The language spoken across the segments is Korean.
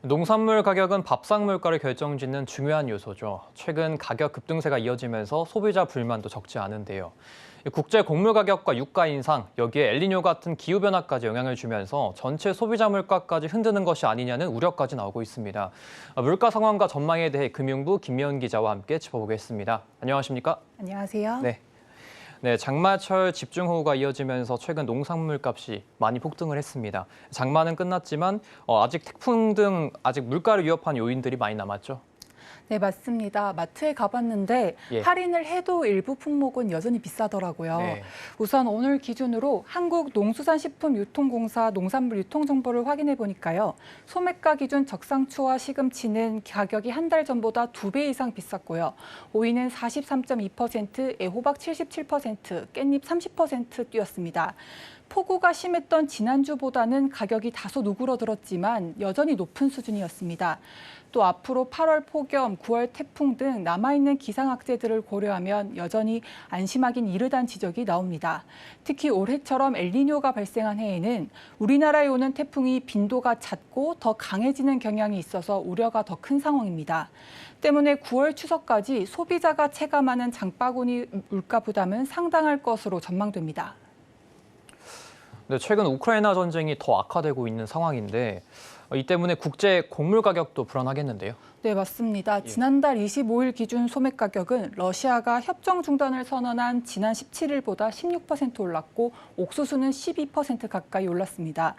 농산물 가격은 밥상 물가를 결정짓는 중요한 요소죠. 최근 가격 급등세가 이어지면서 소비자 불만도 적지 않은데요. 국제 곡물 가격과 유가 인상, 여기에 엘니뇨 같은 기후변화까지 영향을 주면서 전체 소비자 물가까지 흔드는 것이 아니냐는 우려까지 나오고 있습니다. 물가 상황과 전망에 대해 금융부 김미연 기자와 함께 짚어보겠습니다. 안녕하십니까? 안녕하세요. 네, 장마철 집중호우가 이어지면서 최근 농산물 값이 많이 폭등을 했습니다. 장마는 끝났지만 아직 태풍 등 아직 물가를 위협한 요인들이 많이 남았죠. 네, 맞습니다. 마트에 가봤는데 예. 할인을 해도 일부 품목은 여전히 비싸더라고요. 네. 우선 오늘 기준으로 한국농수산식품유통공사 농산물 유통정보를 확인해 보니까요. 소매가 기준 적상추와 시금치는 가격이 한 달 전보다 2배 이상 비쌌고요. 오이는 43.2%, 애호박 77%, 깻잎 30% 뛰었습니다. 폭우가 심했던 지난주보다는 가격이 다소 누그러들었지만 여전히 높은 수준이었습니다. 또 앞으로 8월 폭염, 9월 태풍 등 남아있는 기상악재들을 고려하면 여전히 안심하긴 이르다는 지적이 나옵니다. 특히 올해처럼 엘니뇨가 발생한 해에는 우리나라에 오는 태풍이 빈도가 잦고 더 강해지는 경향이 있어서 우려가 더 큰 상황입니다. 때문에 9월 추석까지 소비자가 체감하는 장바구니 물가 부담은 상당할 것으로 전망됩니다. 네, 최근 우크라이나 전쟁이 더 악화되고 있는 상황인데 이 때문에 국제 곡물 가격도 불안하겠는데요. 네, 맞습니다. 지난달 25일 기준 소매 가격은 러시아가 협정 중단을 선언한 지난 17일보다 16% 올랐고 옥수수는 12% 가까이 올랐습니다.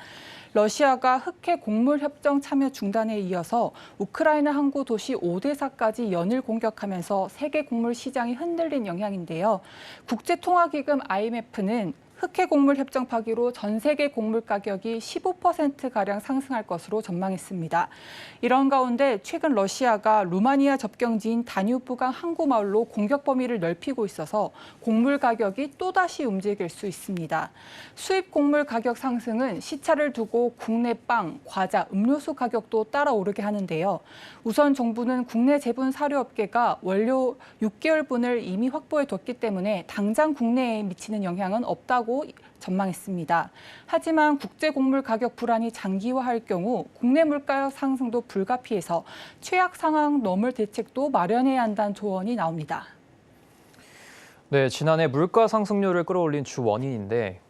러시아가 흑해 곡물 협정 참여 중단에 이어서 우크라이나 항구 도시 오데사까지 연일 공격하면서 세계 곡물 시장이 흔들린 영향인데요. 국제통화기금 IMF는 흑해 곡물 협정 파기로 전 세계 곡물 가격이 15%가량 상승할 것으로 전망했습니다. 이런 가운데 최근 러시아가 루마니아 접경지인 다뉴브강 항구 마을로 공격 범위를 넓히고 있어서 곡물 가격이 또다시 움직일 수 있습니다. 수입 곡물 가격 상승은 시차를 두고 국내 빵, 과자, 음료수 가격도 따라 오르게 하는데요. 우선 정부는 국내 제분 사료업계가 원료 6개월분을 이미 확보해뒀기 때문에 당장 국내에 미치는 영향은 없다고 전망했습니다. 하지만 국제 곡물 가격 불안이 장기화할 경우 국내 물가 상승도 불가피해서 최악 상황 넘을 대책도 마련해야 한다는 조언이 나옵니다. 네, 지난해 물가 상승률을 끌어올린 주 원인인데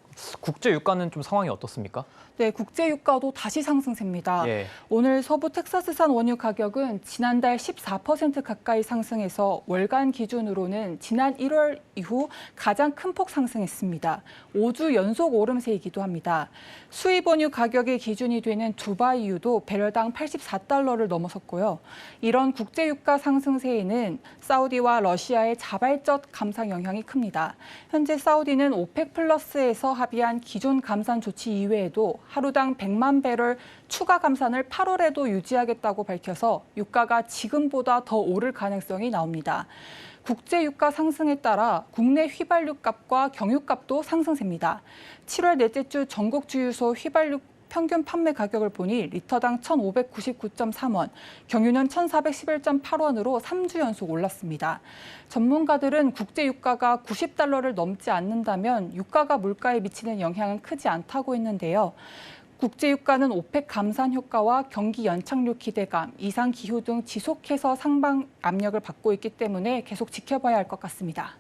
국제 유가는 좀 상황이 어떻습니까? 네, 국제 유가도 다시 상승세입니다. 예. 오늘 서부 텍사스산 원유 가격은 지난달 14% 가까이 상승해서 월간 기준으로는 지난 1월 이후 가장 큰 폭 상승했습니다. 5주 연속 오름세이기도 합니다. 수입 원유 가격의 기준이 되는 두바이유도 배럴당 84달러를 넘어섰고요. 이런 국제 유가 상승세에는 사우디와 러시아의 자발적 감산 영향이 큽니다. 현재 사우디는 오펙 플러스에서 합의한 기존 감산 조치 이외에도 하루당 100만 배럴 추가 감산을 8월에도 유지하겠다고 밝혀서 유가가 지금보다 더 오를 가능성이 나옵니다. 국제 유가 상승에 따라 국내 휘발유 값과 경유 값도 상승세입니다. 7월 넷째 주 전국 주유소 휘발유 평균 판매 가격을 보니 리터당 1,599.3원, 경유는 1,411.8원으로 3주 연속 올랐습니다. 전문가들은 국제 유가가 90달러를 넘지 않는다면 유가가 물가에 미치는 영향은 크지 않다고 했는데요. 국제 유가는 오펙 감산 효과와 경기 연착륙 기대감, 이상 기후 등 지속해서 상방 압력을 받고 있기 때문에 계속 지켜봐야 할 것 같습니다.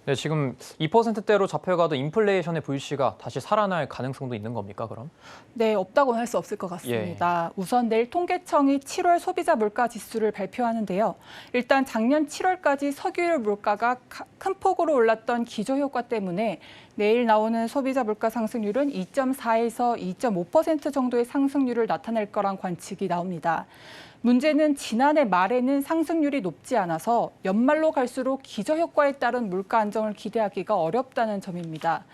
네, 지금 2%대로 잡혀가도 인플레이션의 불씨가 다시 살아날 가능성도 있는 겁니까, 그럼? 네, 없다고는 할 수 없을 것 같습니다. 우선 내일 통계청이 7월 소비자 물가 지수를 발표하는데요. 일단 작년 7월까지 석유율 물가가 큰 폭으로 올랐던 기저효과 때문에 내일 나오는 소비자 물가 상승률은 2.4에서 2.5% 정도의 상승률을 나타낼 거란 관측이 나옵니다. 문제는 지난해 말에는 상승률이 높지 않아서 연말로 갈수록 기저효과에 따른 물가 안정을 기대하기가 어렵다는 점입니다.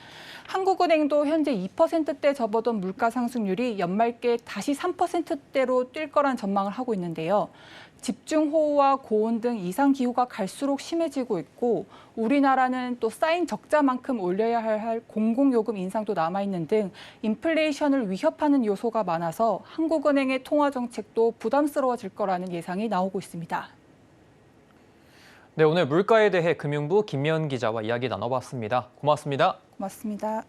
한국은행도 현재 2%대 접어든 물가 상승률이 연말께 다시 3%대로 뛸 거란 전망을 하고 있는데요. 집중호우와 고온 등 이상기후가 갈수록 심해지고 있고 우리나라는 또 쌓인 적자만큼 올려야 할 공공요금 인상도 남아있는 등 인플레이션을 위협하는 요소가 많아서 한국은행의 통화정책도 부담스러워질 거라는 예상이 나오고 있습니다. 네, 오늘 물가에 대해 금융부 김미연 기자와 이야기 나눠봤습니다. 고맙습니다. 고맙습니다.